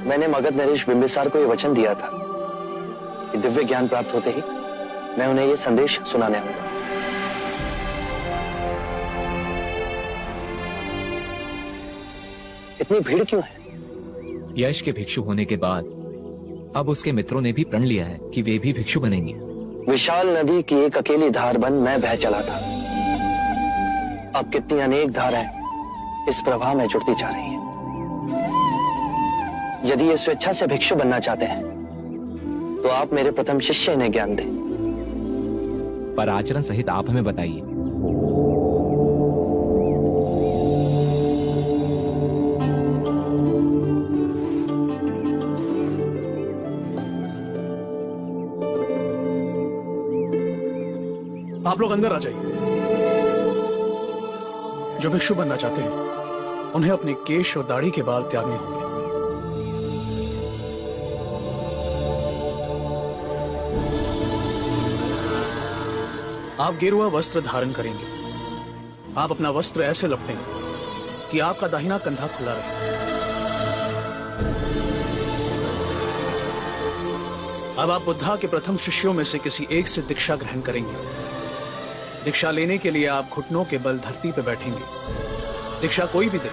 मैंने मगध नरेश बिंबिसार को यह वचन दिया था कि दिव्य ज्ञान प्राप्त होते ही मैं उन्हें यह संदेश सुनाने आऊंगा। इतनी भीड़ क्यों है? यश के भिक्षु होने के बाद अब उसके मित्रों ने भी प्रण लिया है कि वे भी भिक्षु बनेंगे। विशाल नदी की एक अकेली धार बन मैं बह चला था। अब कितनी अनेक धाराएं इस प्रवाह में जुड़ती जा रही हैं। यदि ये स्वेच्छा से भिक्षु बनना चाहते हैं तो आप मेरे प्रथम शिष्य इन्हें ज्ञान दें। पर आचरण सहित आप हमें बताइए। आप लोग अंदर आ जाइए। जो भिक्षु बनना चाहते हैं उन्हें अपने केश और दाढ़ी के बाल त्यागने होंगे। आप गेरुआ वस्त्र धारण करेंगे। आप अपना वस्त्र ऐसे लपेटेंगे कि आपका दाहिना कंधा खुला रहे। अब आप बुद्धा के प्रथम शिष्यों में से किसी एक से दीक्षा ग्रहण करेंगे। दीक्षा लेने के लिए आप घुटनों के बल धरती पर बैठेंगे। दीक्षा कोई भी दे,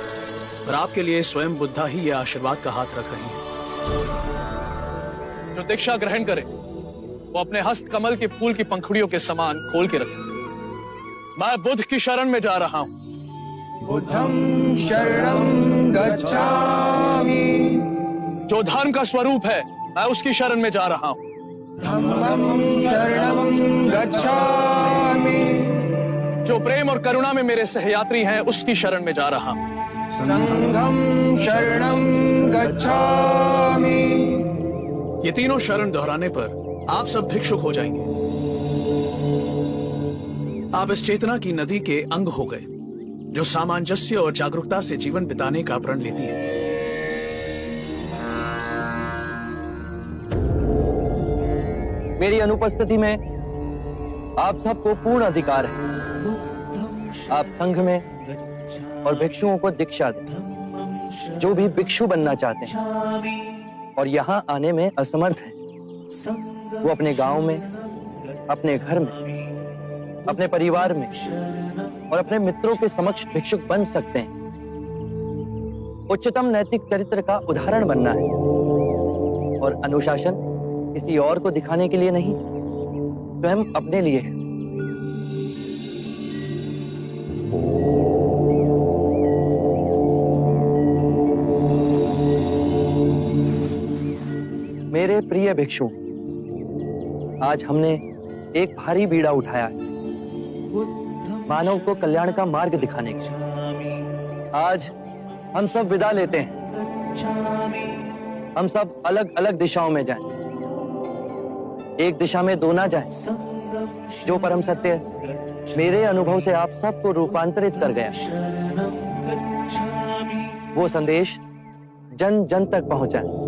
पर आपके लिए स्वयं बुद्धा ही यह आशीर्वाद का हाथ रख रहे हैं। जो दीक्षा ग्रहण करे वो अपने हस्त कमल के फूल की पंखुड़ियों के समान खोल के रखे। मैं बुद्ध की शरण में जा रहा हूं। बुद्धं शरणं गच्छामि। जो धर्म का स्वरूप है मैं उसकी शरण में जा रहा हूं। धम्मं शरणं गच्छामि। जो प्रेम और करुणा में मेरे सहयात्री हैं उसकी शरण में जा रहा हूं। संघं शरणं गच्छामि। ये तीनों शरण दोहराने पर आप सब भिक्षुक हो जाएंगे। आप इस चेतना की नदी के अंग हो गए जो सामंजस्य और जागरूकता से जीवन बिताने का प्रण लेती है। मेरी अनुपस्थिति में आप सबको पूर्ण अधिकार है। आप संघ में और भिक्षुओं को दीक्षा दें। जो भी भिक्षु बनना चाहते हैं और यहाँ आने में असमर्थ हैं, वो अपने गांव में, अपने घर में, अपने परिवार में और अपने मित्रों के समक्ष भिक्षुक बन सकते हैं। उच्चतम नैतिक चरित्र का उदाहरण बनना है और अनुशासन किसी और को दिखाने के लिए नहीं, स्वयं अपने लिए है। मेरे प्रिय भिक्षु, आज हमने एक भारी बीड़ा उठाया है मानव को कल्याण का मार्ग दिखाने के। आज हम सब विदा लेते हैं। हम सब अलग अलग दिशाओं में जाएं। एक दिशा में दो ना जाएं। जो परम सत्य मेरे अनुभव से आप सबको रूपांतरित कर गया, वो संदेश जन जन तक पहुंचाए।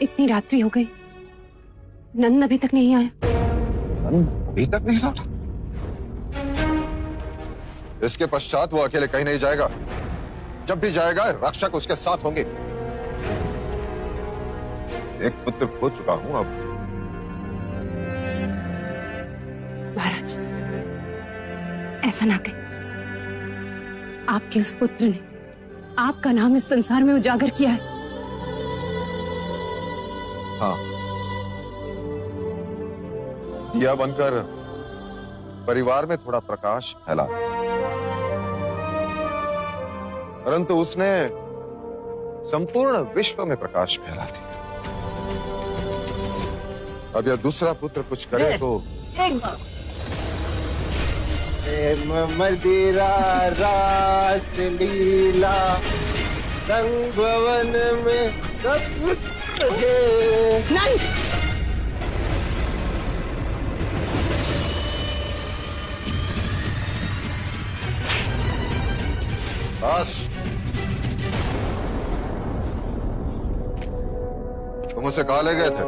इतनी रात्रि हो गई, नंद अभी तक नहीं आया। अभी तक नहीं लौटा? इसके पश्चात वो अकेले कहीं नहीं जाएगा। जब भी जाएगा रक्षक उसके साथ होंगे। एक पुत्र खो चुका हूं अब। महाराज, ऐसा ना कहें। आपके उस पुत्र ने आपका नाम इस संसार में उजागर किया है। हाँ, दिया बनकर परिवार में थोड़ा प्रकाश फैला, परंतु उसने संपूर्ण विश्व में प्रकाश फैला दिया। अब यह दूसरा पुत्र कुछ करे तो मदिरा रास लीला रंग भवन में नंद! बस। तुम उसे कहाँ ले गए थे?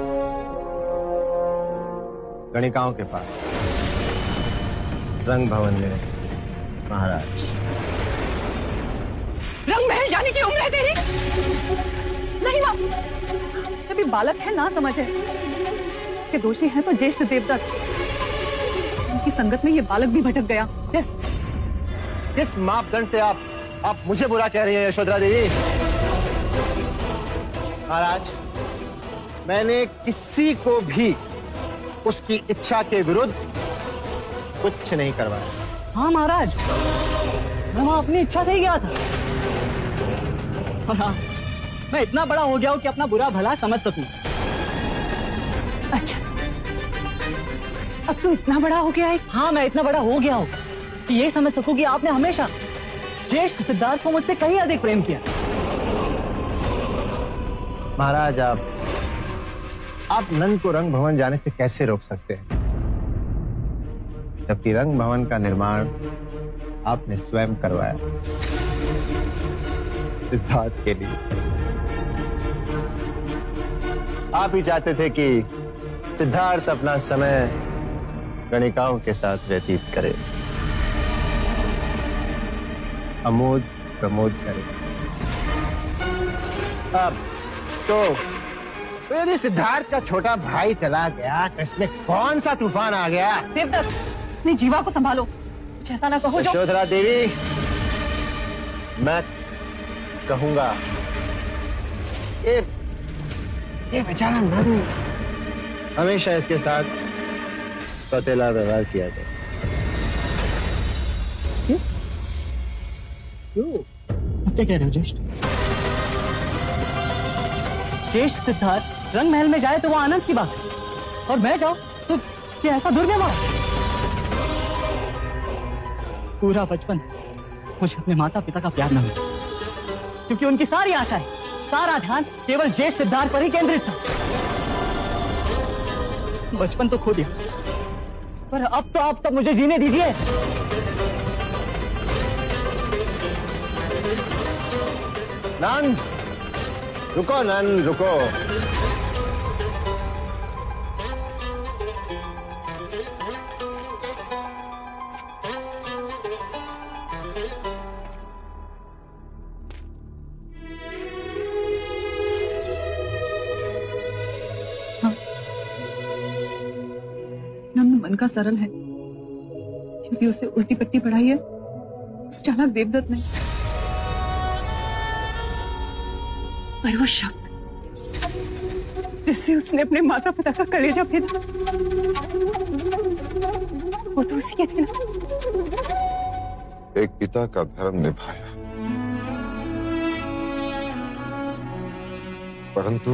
गणिकाओं के पास, रंग भवन में। महाराज, रंग महल जाने की उम्र है तेरी? नहीं माँ, अभी बालक है, ना समझ है। इसके दोषी हैं तो ज्येष्ठ देवदत्त। उनकी संगत में ये बालक भी भटक गया। किस मापदंड से आप मुझे बुरा कह रही हैं यशोधरा देवी? महाराज, मैंने किसी को भी उसकी इच्छा के विरुद्ध कुछ नहीं करवाया। हाँ महाराज, मैं वहां अपनी इच्छा से ही गया था। और हाँ, मैं इतना बड़ा हो गया हूँ कि अपना बुरा भला समझ सकूं। अच्छा, अब तू इतना बड़ा हो गया है? हाँ, मैं इतना बड़ा हो गया हूँ कि ये समझ सकूं कि आपने हमेशा ज्येष्ठ सिद्धार्थ को मुझसे कहीं अधिक प्रेम किया। महाराज, आप नंद को रंग भवन जाने से कैसे रोक सकते हैं, जबकि रंग भवन का निर्माण आपने स्वयं करवाया सिद्धार्थ के लिए। आप ही चाहते थे कि सिद्धार्थ अपना समय गणिकाओं के साथ व्यतीत करे, अमोद प्रमोद करे। अब तो यदि सिद्धार्थ का छोटा भाई चला गया तो इसमें कौन सा तूफान आ गया? देवदत्त, अपनी जीवा को संभालो, कुछ ऐसा ना कहो जो। यशोधरा देवी, मैं कहूंगा ये बेचारा नंद, हमेशा इसके साथ सौतेला व्यवहार किया जाए। क्या कह रहे हो ज्येष्ठ? ज्येष्ठ सिद्धार्थ रंग महल में जाए तो वो आनंद की बात है, और मैं जाऊं तो ये ऐसा दुर्व्यवहार। पूरा बचपन मुझे अपने माता पिता का प्यार न मिला, क्योंकि उनकी सारी आशाएं, सारा ध्यान केवल ज्येष्ठ सिद्धार्थ पर ही केंद्रित था। बचपन तो खो दिया, पर अब तो आप सब मुझे जीने दीजिए। नंद, रुको नंद, रुको। नंद मन का सरल है, यदि उसे उल्टी पट्टी पढ़ाई है उस चालाक देवदत्त ने। पर वो शब्द जिससे उसने अपने माता पिता का कलेजा फेंका, वो तो उसी के थे ना। एक पिता का धर्म निभाया, परंतु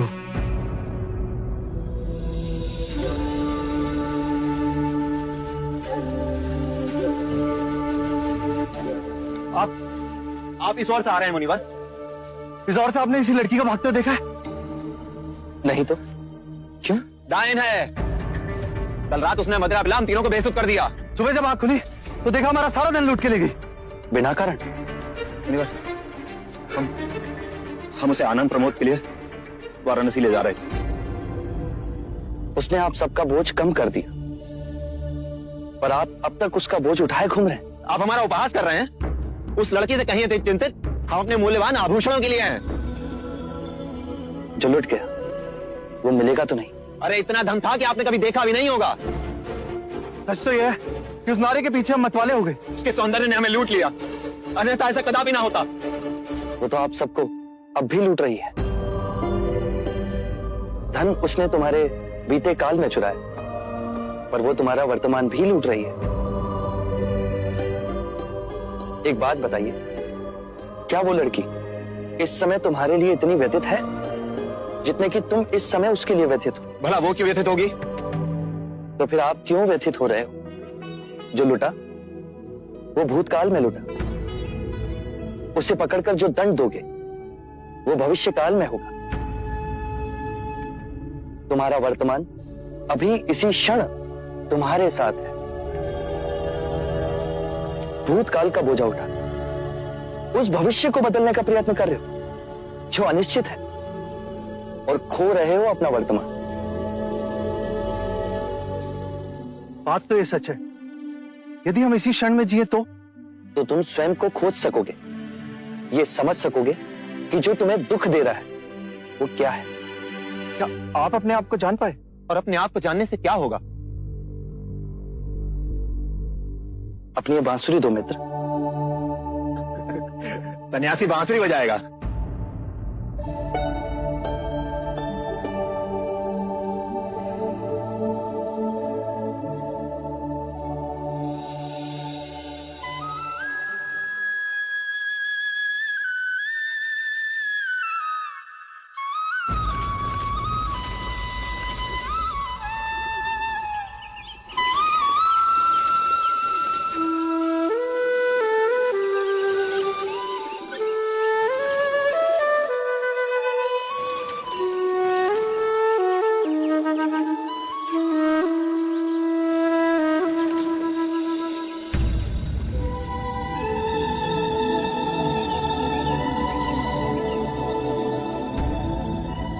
आप इस ओर से आ रहे हैं मुनिवर? इस ओर से आपने इसी लड़की को भागते हुए देखा है? नहीं तो क्यों? डायन है। कल रात उसने मदिरा बिलाम तीनों को बेसुध कर दिया। सुबह जब आंख खुली तो देखा हमारा सारा दिन लूट के ले गई बिना कारण। मुनिवर, हम उसे आनंद प्रमोद के लिए वाराणसी ले जा रहे थे। उसने आप सबका बोझ कम कर दिया, पर आप अब तक उसका बोझ उठाए घूम रहे हैं। आप हमारा उपहास कर रहे हैं। उस लड़की से कहीं अधिक चिंतित हम अपने मूल्यवान आभूषणों के लिए हैं। जो लुट गया वो मिलेगा तो नहीं। अरे इतना धन था कि आपने कभी देखा भी नहीं होगा। सच तो यह है कि उस नारी के पीछे हम मतवाले हो गए। उसके सौंदर्य ने हमें लूट लिया, अन्यथा ऐसा कदापि ना होता। वो तो आप सबको अब भी लूट रही है। धन उसने तुम्हारे बीते काल में चुराया, पर वो तुम्हारा वर्तमान भी लूट रही है। एक बात बताइए, क्या वो लड़की इस समय तुम्हारे लिए इतनी व्यथित है जितने कि तुम इस समय उसके लिए व्यथित हो? भला वो क्यों व्यथित होगी? तो फिर आप क्यों व्यथित हो रहे हो? जो लुटा वो भूतकाल में लुटा, उसे पकड़कर जो दंड दोगे वो भविष्य काल में होगा। तुम्हारा वर्तमान अभी इसी क्षण तुम्हारे साथ है। भूतकाल का बोझा उठा उस भविष्य को बदलने का प्रयत्न कर रहे हो जो अनिश्चित है, और खो रहे हो अपना वर्तमान। बात तो ये सच है, यदि हम इसी क्षण में जिए तो तुम स्वयं को खोज सकोगे, ये समझ सकोगे कि जो तुम्हें दुख दे रहा है वो क्या है। क्या आप अपने आप को जान पाए? और अपने आप को जानने से क्या होगा? अपनी ये बांसुरी दो मित्र। सन्यासी बांसुरी बजाएगा।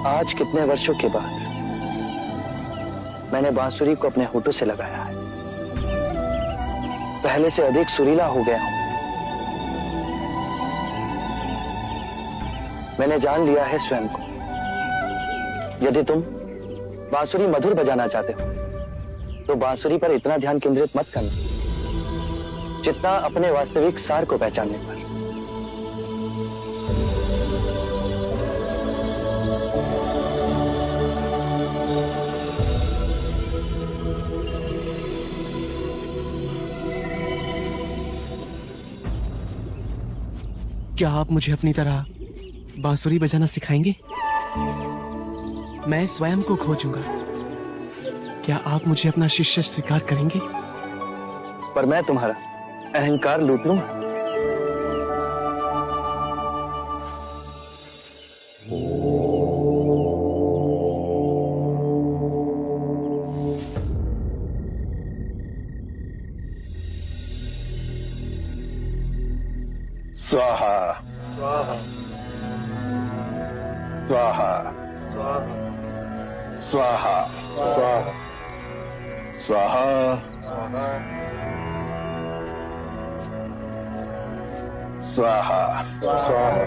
आज कितने वर्षों के बाद मैंने बांसुरी को अपने होठों से लगाया है। पहले से अधिक सुरीला हो गया हूं। मैंने जान लिया है स्वयं को। यदि तुम बांसुरी मधुर बजाना चाहते हो तो बांसुरी पर इतना ध्यान केंद्रित मत करना जितना अपने वास्तविक सार को पहचानने पर। क्या आप मुझे अपनी तरह बांसुरी बजाना सिखाएंगे? मैं स्वयं को खोजूंगा। क्या आप मुझे अपना शिष्य स्वीकार करेंगे? पर मैं तुम्हारा अहंकार लूट लूंगा। स्वाहा स्वाहा स्वाहा स्वाहा स्वाहा स्वाहा स्वाहा।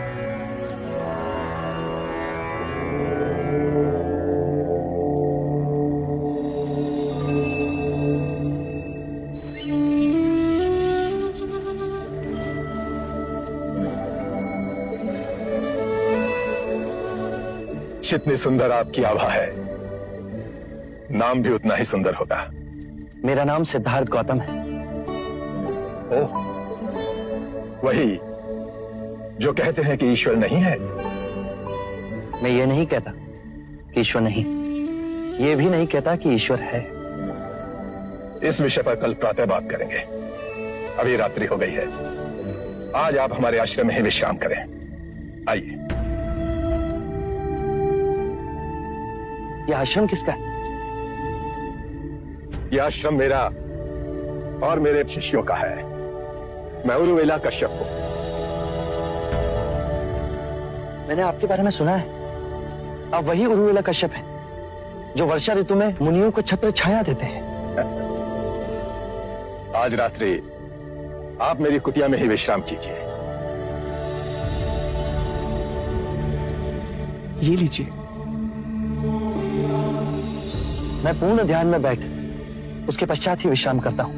जितनी सुंदर आपकी आभा है, नाम भी उतना ही सुंदर होगा। मेरा नाम सिद्धार्थ गौतम है। ओह, वही जो कहते हैं कि ईश्वर नहीं है। मैं ये नहीं कहता कि ईश्वर नहीं, ये भी नहीं कहता कि ईश्वर है। इस विषय पर कल प्रातः बात करेंगे। अभी रात्रि हो गई है। आज आप हमारे आश्रम में ही विश्राम करें। आइए। यह आश्रम किसका है? यह आश्रम मेरा और मेरे शिष्यों का है। मैं उरुवेला कश्यप हूं। मैंने आपके बारे में सुना है, आप वही उरुवेला कश्यप हैं जो वर्षा ऋतु में मुनियों को छत्र छाया देते हैं। आज रात्रि आप मेरी कुटिया में ही विश्राम कीजिए। ये लीजिए। मैं पूर्ण ध्यान में बैठ उसके पश्चात ही विश्राम करता हूं।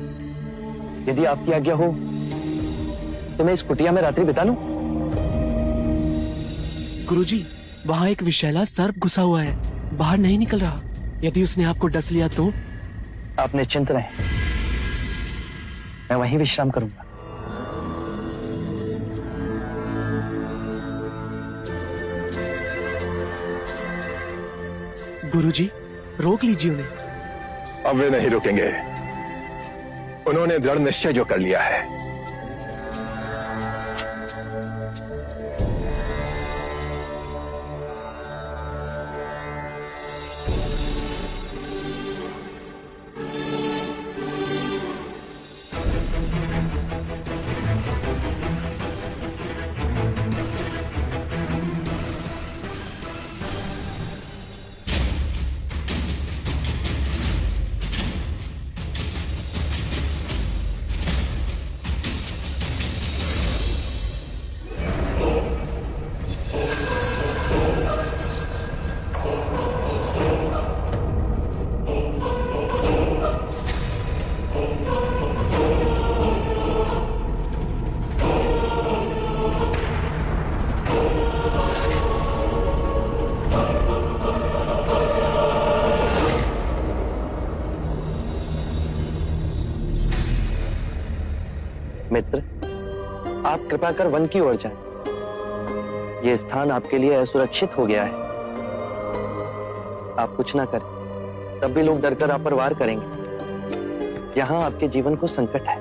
यदि आपकी आज्ञा हो तो मैं इस कुटिया में रात्रि बिता लूं। गुरुजी, वहां एक विषैला सर्प घुसा हुआ है, बाहर नहीं निकल रहा। यदि उसने आपको डस लिया तो? आप निश्चिंत रहें, मैं वहीं विश्राम करूंगा। गुरुजी, रोक लीजिए उन्हें। अब वे नहीं रुकेंगे। उन्होंने दृढ़ निश्चय जो कर लिया है। मित्र, आप कृपा कर वन की ओर जाएं। यह स्थान आपके लिए असुरक्षित हो गया है। आप कुछ ना करें, तब भी लोग डरकर आप पर वार करेंगे। यहां आपके जीवन को संकट है।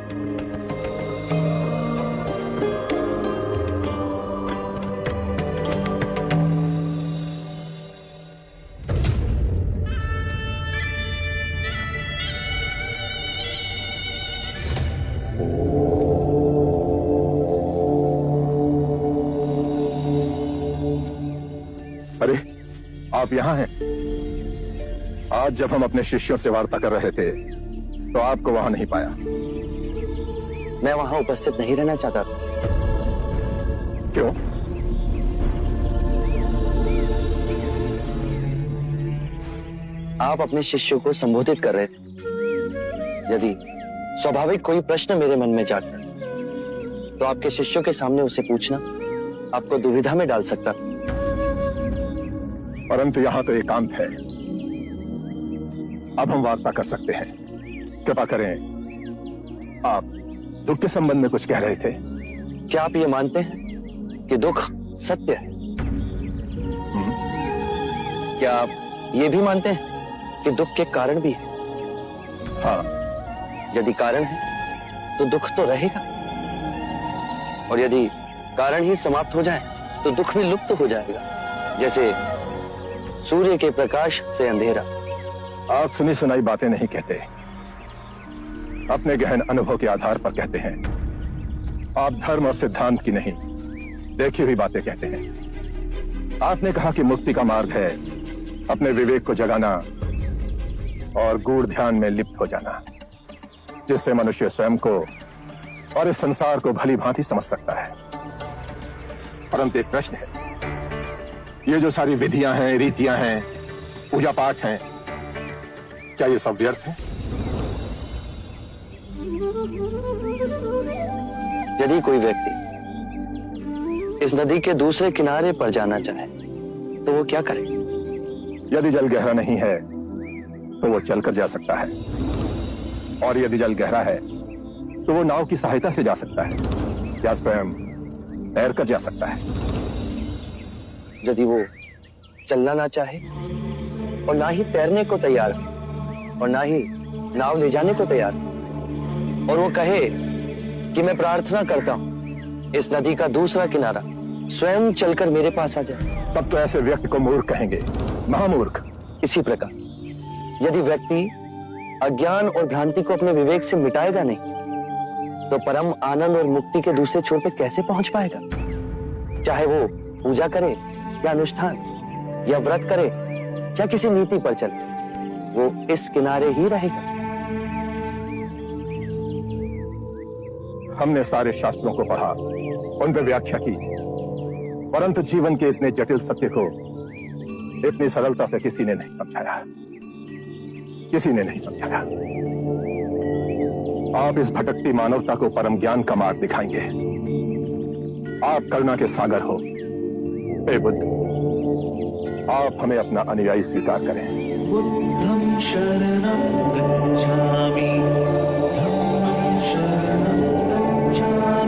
अरे, आप यहाँ हैं? आज जब हम अपने शिष्यों से वार्ता कर रहे थे तो आपको वहां नहीं पाया। मैं वहां उपस्थित नहीं रहना चाहता था। क्यों? आप अपने शिष्यों को संबोधित कर रहे थे। यदि स्वाभाविक कोई प्रश्न मेरे मन में जागता तो आपके शिष्यों के सामने उसे पूछना आपको दुविधा में डाल सकता था। परंतु यहाँ तो एकांत है। अब हम वार्ता कर सकते हैं। कृपा करें, आप दुख के संबंध में कुछ कह रहे थे। क्या आप ये मानते हैं कि दुख सत्य है? क्या आप ये भी मानते हैं कि दुख के कारण भी है? हाँ। यदि कारण है तो दुख तो रहेगा, और यदि कारण ही समाप्त हो जाए तो दुख भी लुप्त हो जाएगा, जैसे सूर्य के प्रकाश से अंधेरा। आप सुनी सुनाई बातें नहीं कहते, अपने गहन अनुभव के आधार पर कहते हैं। आप धर्म और सिद्धांत की नहीं, देखी हुई बातें कहते हैं। आपने कहा कि मुक्ति का मार्ग है अपने विवेक को जगाना और गूढ़ ध्यान में लिप्त हो जाना, जिससे मनुष्य स्वयं को और इस संसार को भली भांति समझ सकता है। परंतु एक प्रश्न है, ये जो सारी विधियां हैं, रीतियां हैं, पूजा पाठ हैं, क्या ये सब व्यर्थ है? यदि कोई व्यक्ति इस नदी के दूसरे किनारे पर जाना चाहे तो वो क्या करे? यदि जल गहरा नहीं है तो वो चलकर जा सकता है, और यदि जल गहरा है तो वो नाव की सहायता से जा सकता है, या स्वयं तैरकर जा सकता है। यदि वो चलना ना चाहे और ना ही तैरने को तैयार और ना ही नाव ले जाने को तैयार, और वो कहे कि मैं प्रार्थना करता हूं इस नदी का दूसरा किनारा स्वयं चलकर मेरे पास आ जाए, तब तो ऐसे व्यक्ति को मूर्ख कहेंगे, महामूर्ख। इसी प्रकार यदि व्यक्ति अज्ञान और भ्रांति को अपने विवेक से मिटाएगा नहीं तो परम आनंद और मुक्ति के दूसरे छोर पे कैसे पहुंच पाएगा? चाहे वो पूजा करे या अनुष्ठान या व्रत करे या किसी नीति पर चले, वो इस किनारे ही रहेगा। हमने सारे शास्त्रों को पढ़ा, उन पर व्याख्या की, परंतु जीवन के इतने जटिल सत्य को इतनी सरलता से किसी ने नहीं समझाया, किसी ने नहीं समझाया। आप इस भटकती मानवता को परम ज्ञान का मार्ग दिखाएंगे। आप करुणा के सागर हो। हे बुद्ध, आप हमें अपना अनुयायी स्वीकार करें। बुद्धं शरणं गच्छामि, धम्मं शरणं गच्छामि।